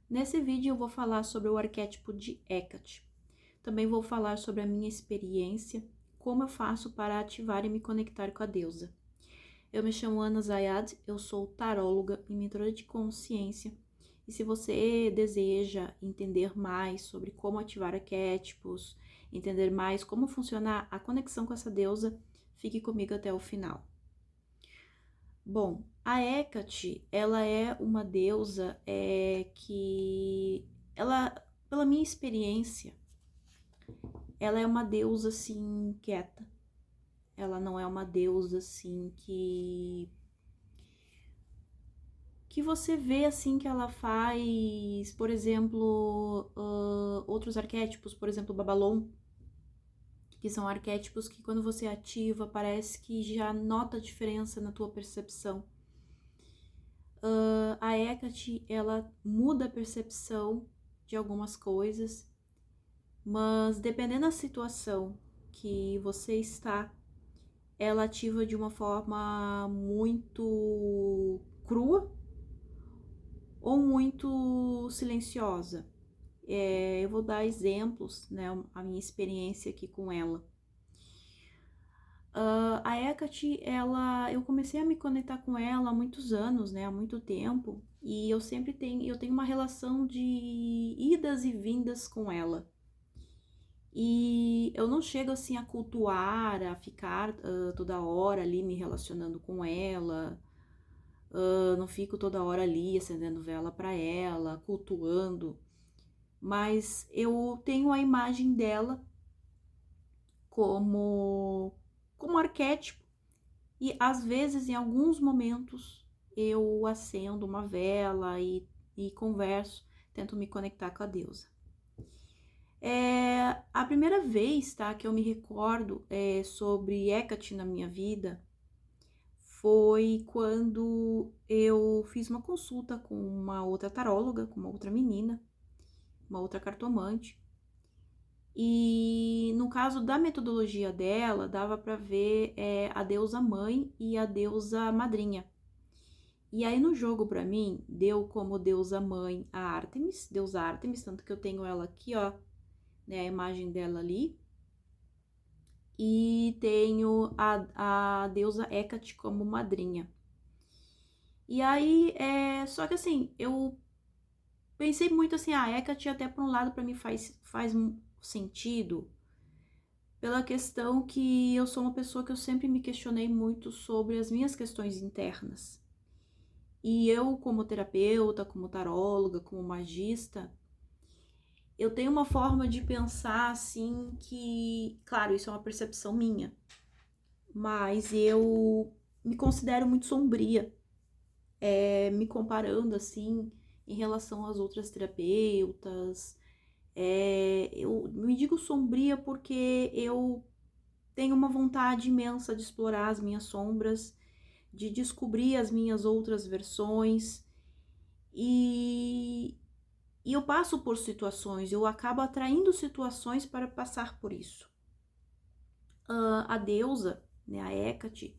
Nesse vídeo eu vou falar sobre o arquétipo de Hecate. Também vou falar sobre a minha experiência, como eu faço para ativar e me conectar com a deusa. Eu me chamo Ana Zayad, eu sou taróloga e mentora de consciência. E se você deseja entender mais sobre como ativar arquétipos, entender mais como funciona a conexão com essa deusa, fique comigo até o final. Bom, a Hecate, ela é uma deusa que, ela, pela minha experiência, ela é uma deusa assim quieta. Ela não é uma deusa assim que você vê assim que ela faz, por exemplo, outros arquétipos, por exemplo, Babalon, que são arquétipos que quando você ativa parece que já nota a diferença na tua percepção. A Hecate, ela muda a percepção de algumas coisas, mas dependendo da situação que você está, ela ativa de uma forma muito crua ou muito silenciosa. Eu vou dar exemplos, né, a minha experiência aqui com ela. A Hecate, eu comecei a me conectar com ela há muitos anos, né, há muito tempo, e eu tenho uma relação de idas e vindas com ela. E eu não chego assim a cultuar, a ficar toda hora ali me relacionando com ela, não fico toda hora ali acendendo vela para ela, cultuando, mas eu tenho a imagem dela como arquétipo. E às vezes, em alguns momentos, eu acendo uma vela e converso, tento me conectar com a deusa. A primeira vez, tá, que eu me recordo sobre Hecate na minha vida foi quando eu fiz uma consulta com uma outra taróloga, com uma outra menina, uma outra cartomante. E no caso da metodologia dela, dava para ver a deusa mãe e a deusa madrinha. E aí no jogo para mim, deu como deusa mãe a Ártemis, deusa Ártemis, tanto que eu tenho ela aqui, ó, né, a imagem dela ali. E tenho a deusa Hecate como madrinha. E aí, só que assim, eu pensei muito assim, a Hecate até por um lado para mim faz sentido, pela questão que eu sou uma pessoa que eu sempre me questionei muito sobre as minhas questões internas. E eu, como terapeuta, como taróloga, como magista, eu tenho uma forma de pensar assim que, claro, isso é uma percepção minha, mas eu me considero muito sombria, me comparando assim em relação às outras terapeutas. Eu me digo sombria porque eu tenho uma vontade imensa de explorar as minhas sombras, de descobrir as minhas outras versões e eu passo por situações, eu acabo atraindo situações para passar por isso. A deusa, né, a Hecate,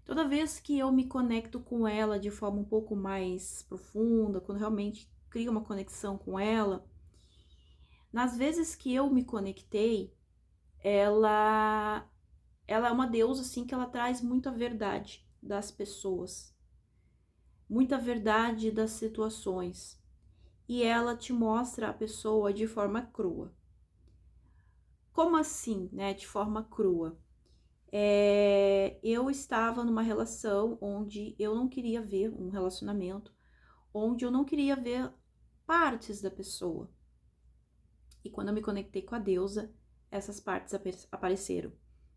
toda vez que eu me conecto com ela de forma um pouco mais profunda, quando realmente crio uma conexão com ela, nas vezes que eu me conectei, ela é uma deusa assim que ela traz muita verdade das pessoas, muita verdade das situações, e ela te mostra a pessoa de forma crua. Como assim, né, de forma crua? Eu estava numa relação onde eu não queria ver um relacionamento, onde eu não queria ver partes da pessoa. E quando eu me conectei com a deusa, essas partes apareceram,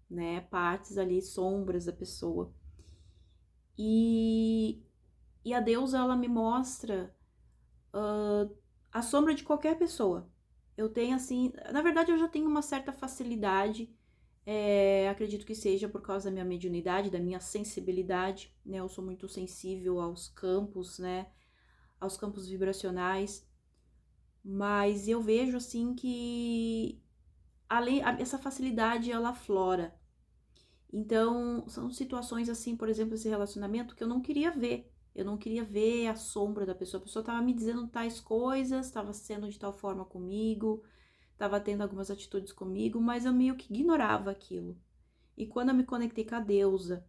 né? Partes ali, sombras da pessoa. E a deusa, ela me mostra a sombra de qualquer pessoa. Eu tenho assim, na verdade eu já tenho uma certa facilidade, acredito que seja por causa da minha mediunidade, da minha sensibilidade, né? Eu sou muito sensível aos campos, né? Aos campos vibracionais, mas eu vejo assim que essa facilidade ela aflora. Então, são situações assim, por exemplo, esse relacionamento que eu não queria ver. Eu não queria ver a sombra da pessoa. A pessoa estava me dizendo tais coisas, estava sendo de tal forma comigo, estava tendo algumas atitudes comigo, mas eu meio que ignorava aquilo. E quando eu me conectei com a deusa,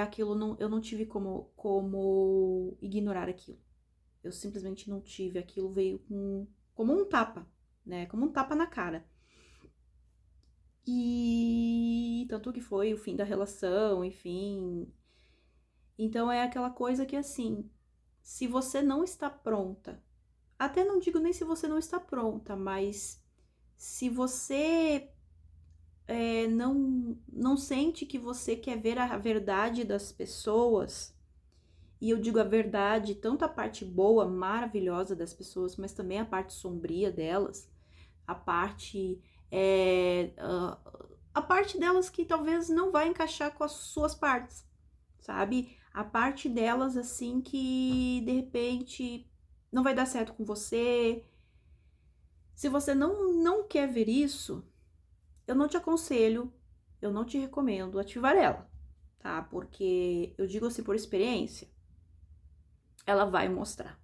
aquilo não, eu não tive como ignorar aquilo. Eu simplesmente não tive. Aquilo veio como um tapa, né? Como um tapa na cara. E tanto que foi o fim da relação, enfim. Então é aquela coisa que assim, se você não está pronta, até não digo nem se você não está pronta, mas se você não sente que você quer ver a verdade das pessoas, e eu digo a verdade, tanto a parte boa, maravilhosa das pessoas, mas também a parte sombria delas, a parte a parte delas que talvez não vai encaixar com as suas partes, sabe? A parte delas assim que de repente não vai dar certo com você. Se você não quer ver isso, eu não te aconselho, eu não te recomendo ativar ela, tá? Porque eu digo assim por experiência, ela vai mostrar.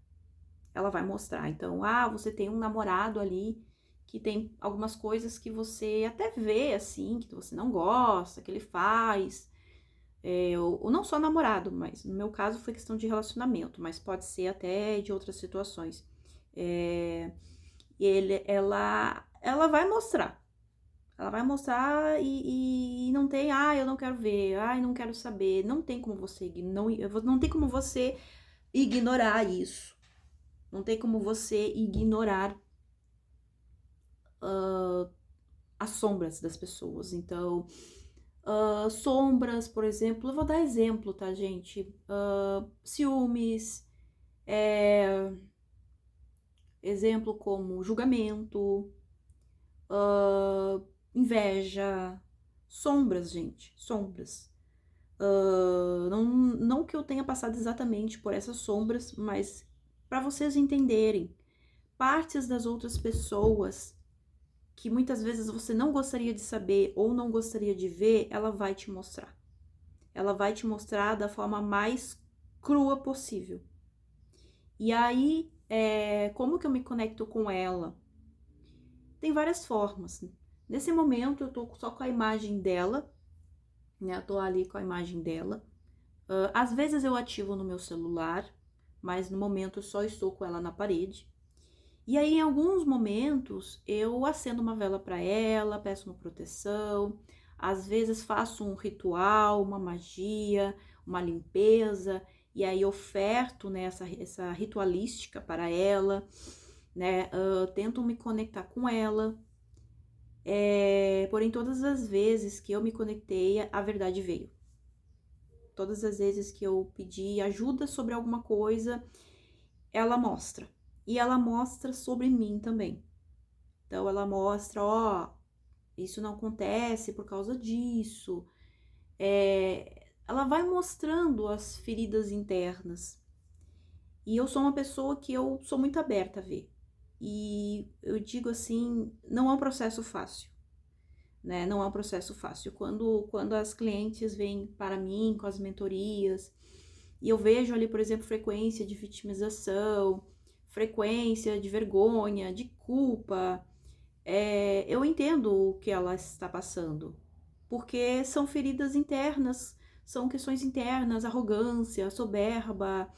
Ela vai mostrar. Então, você tem um namorado ali que tem algumas coisas que você até vê, assim, que você não gosta, que ele faz. Ou não só namorado, mas no meu caso foi questão de relacionamento, mas pode ser até de outras situações. Ela vai mostrar. Ela vai mostrar e não tem, eu não quero ver, não quero saber. Não tem como você, não tem como você ignorar isso. Não tem como você ignorar as sombras das pessoas. Então, sombras, por exemplo, eu vou dar exemplo, tá, gente? Ciúmes, exemplo como julgamento, inveja, sombras, gente, sombras. Não que eu tenha passado exatamente por essas sombras, mas para vocês entenderem, partes das outras pessoas que muitas vezes você não gostaria de saber ou não gostaria de ver, ela vai te mostrar. Ela vai te mostrar da forma mais crua possível. E aí, como que eu me conecto com ela? Tem várias formas. Nesse momento, eu tô só com a imagem dela, né? Eu tô ali com a imagem dela. Às vezes eu ativo no meu celular, mas no momento eu só estou com ela na parede. E aí, em alguns momentos, eu acendo uma vela para ela, peço uma proteção, às vezes faço um ritual, uma magia, uma limpeza, e aí oferto, né, essa ritualística para ela, né, tento me conectar com ela, porém todas as vezes que eu me conectei, a verdade veio. Todas as vezes que eu pedi ajuda sobre alguma coisa, ela mostra. E ela mostra sobre mim também. Então, ela mostra, isso não acontece por causa disso. Ela vai mostrando as feridas internas. E eu sou uma pessoa que eu sou muito aberta a ver. E eu digo assim, não é um processo fácil, né? Não é um processo fácil. Quando as clientes vêm para mim com as mentorias, e eu vejo ali, por exemplo, frequência de vitimização, frequência de vergonha, de culpa, eu entendo o que ela está passando, porque são feridas internas, são questões internas, arrogância, soberba,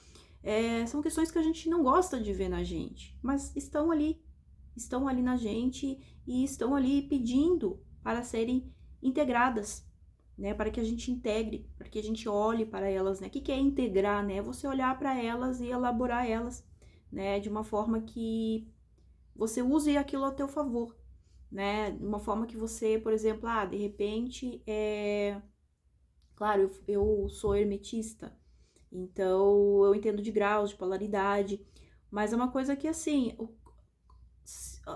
são questões que a gente não gosta de ver na gente, mas estão ali na gente e estão ali pedindo para serem integradas, né, para que a gente integre, para que a gente olhe para elas, né, o que é integrar, né, você olhar para elas e elaborar elas, né, de uma forma que você use aquilo a teu favor, né, de uma forma que você, por exemplo, de repente, claro, eu sou hermetista, então eu entendo de graus, de polaridade, mas é uma coisa que, assim,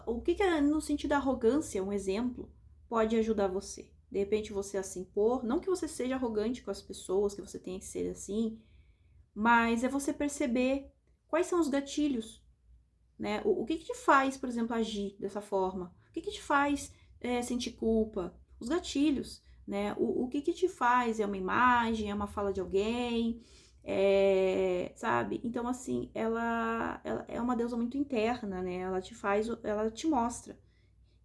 o que é no sentido da arrogância, um exemplo, pode ajudar você. De repente você a se impor, não que você seja arrogante com as pessoas, que você tenha que ser assim, mas é você perceber quais são os gatilhos, né? O que te faz, por exemplo, agir dessa forma? O que te faz sentir culpa? Os gatilhos, né? O que te faz? É uma imagem? É uma fala de alguém? sabe? Então, assim, ela é uma deusa muito interna, né? Ela te mostra.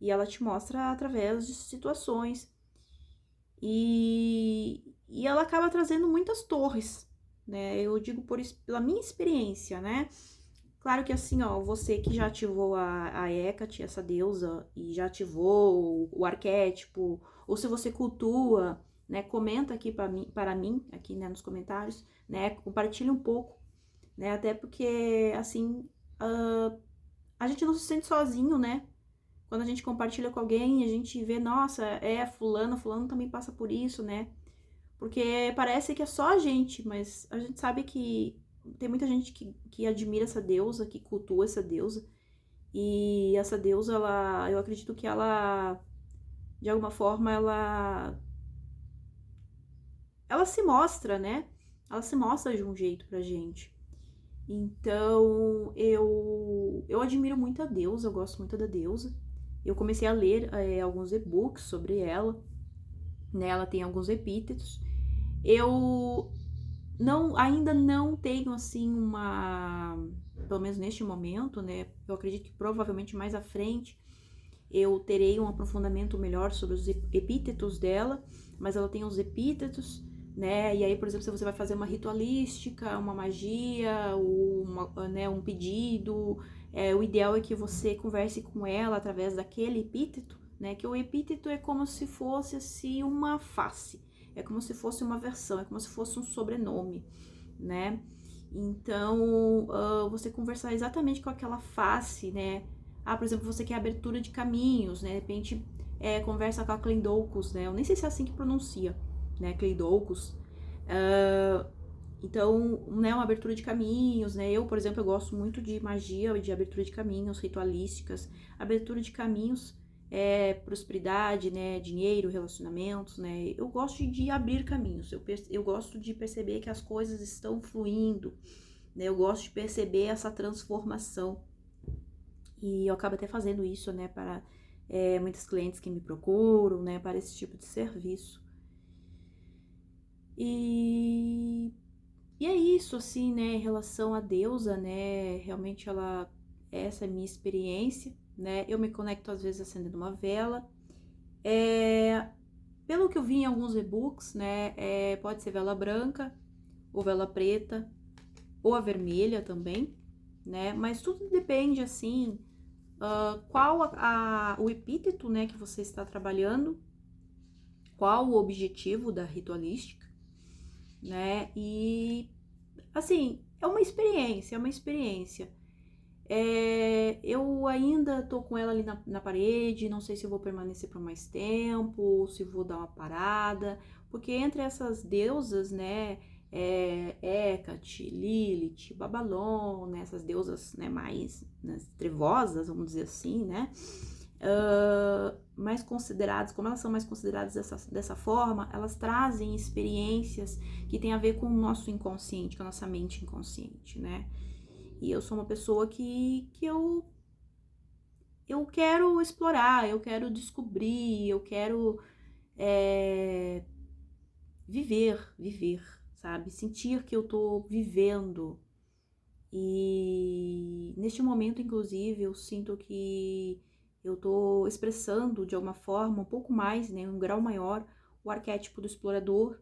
E ela te mostra através de situações. E ela acaba trazendo muitas torres, né? Eu digo pela minha experiência, né? Claro que assim, ó, você que já ativou a Hecate, essa deusa, e já ativou o arquétipo, ou se você cultua, né, comenta aqui para mim, aqui, né, nos comentários, né, compartilha um pouco, né, até porque, assim, a gente não se sente sozinho, né, quando a gente compartilha com alguém, a gente vê, nossa, fulano também passa por isso, né, porque parece que é só a gente, mas a gente sabe que tem muita gente que admira essa deusa, que cultua essa deusa. E essa deusa, eu acredito que ela, de alguma forma, ela se mostra, né? Ela se mostra de um jeito pra gente. Então, eu admiro muito a deusa, eu gosto muito da deusa. Eu comecei a ler alguns e-books sobre ela, né? Ela tem alguns epítetos. Eu ainda não tenho assim pelo menos neste momento, né? Eu acredito que provavelmente mais à frente eu terei um aprofundamento melhor sobre os epítetos dela, mas ela tem os epítetos, né? E aí, por exemplo, se você vai fazer uma ritualística, uma magia, né, um pedido, o ideal é que você converse com ela através daquele epíteto, né? Que o epíteto é como se fosse assim uma face, é como se fosse uma versão, é como se fosse um sobrenome, né? Então, você conversar exatamente com aquela face, né? Por exemplo, você quer abertura de caminhos, né? De repente, conversa com a Cleidoucus, né? Eu nem sei se é assim que pronuncia, né? Cleidoucus. Então, né, uma abertura de caminhos, né? Eu, por exemplo, eu gosto muito de magia, de abertura de caminhos, ritualísticas. Abertura de caminhos prosperidade, né? Dinheiro, relacionamentos, né? Eu gosto de abrir caminhos. Eu gosto de perceber que as coisas estão fluindo, né? Eu gosto de perceber essa transformação. E eu acabo até fazendo isso, né? Para muitos clientes que me procuram, né? Para esse tipo de serviço. E é isso, assim, né, em relação à deusa, né, realmente essa é a minha experiência, né, eu me conecto às vezes acendendo uma vela, pelo que eu vi em alguns e-books, né, pode ser vela branca, ou vela preta, ou a vermelha também, né, mas tudo depende, assim, qual o epíteto, né, que você está trabalhando, qual o objetivo da ritualística, né, e assim, é uma experiência, eu ainda tô com ela ali na parede, não sei se eu vou permanecer por mais tempo, ou se vou dar uma parada, porque entre essas deusas, né, Hecate, Lilith, Babalon, né, essas deusas, né, mais, né, trevosas, vamos dizer assim, né, mais consideradas, como elas são mais consideradas dessa forma, elas trazem experiências que tem a ver com o nosso inconsciente, com a nossa mente inconsciente, né? E eu sou uma pessoa que eu quero explorar, eu quero descobrir, eu quero viver, sabe? Sentir que eu tô vivendo. E neste momento, inclusive, eu sinto que eu tô expressando de alguma forma um pouco mais, né, um grau maior, o arquétipo do explorador,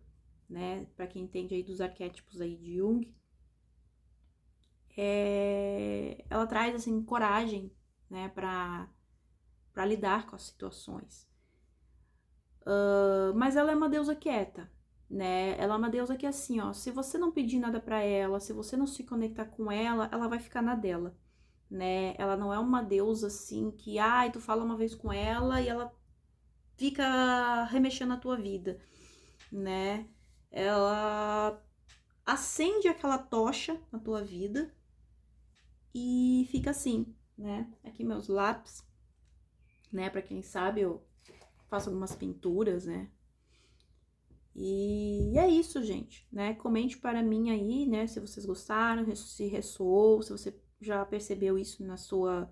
né? Para quem entende aí dos arquétipos aí de Jung. Ela traz assim coragem, né, para lidar com as situações. Mas ela é uma deusa quieta, né? Ela é uma deusa que assim, ó, se você não pedir nada para ela, se você não se conectar com ela, ela vai ficar na dela, né? Ela não é uma deusa assim que, tu fala uma vez com ela e ela fica remexendo na tua vida, né? Ela acende aquela tocha na tua vida e fica assim, né? Aqui meus lápis, né? Para quem sabe, eu faço algumas pinturas, né? E é isso, gente, né? Comente para mim aí, né? Se vocês gostaram, se ressoou, se você já percebeu isso na sua,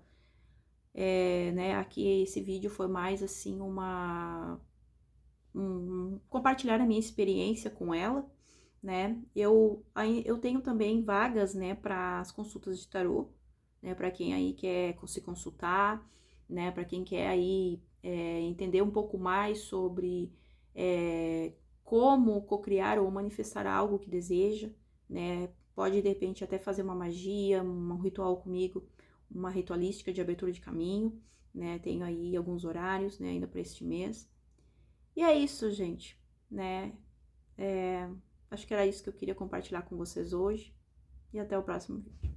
né? Aqui esse vídeo foi mais assim compartilhar a minha experiência com ela, né? Eu tenho também vagas, né, para as consultas de tarô, né, para quem aí quer se consultar, né, para quem quer aí entender um pouco mais sobre como cocriar ou manifestar algo que deseja, né? Pode de repente até fazer uma magia, um ritual comigo, uma ritualística de abertura de caminho, né? Tenho aí alguns horários, né, ainda para este mês. E é isso, gente, né? Acho que era isso que eu queria compartilhar com vocês hoje. E até o próximo vídeo.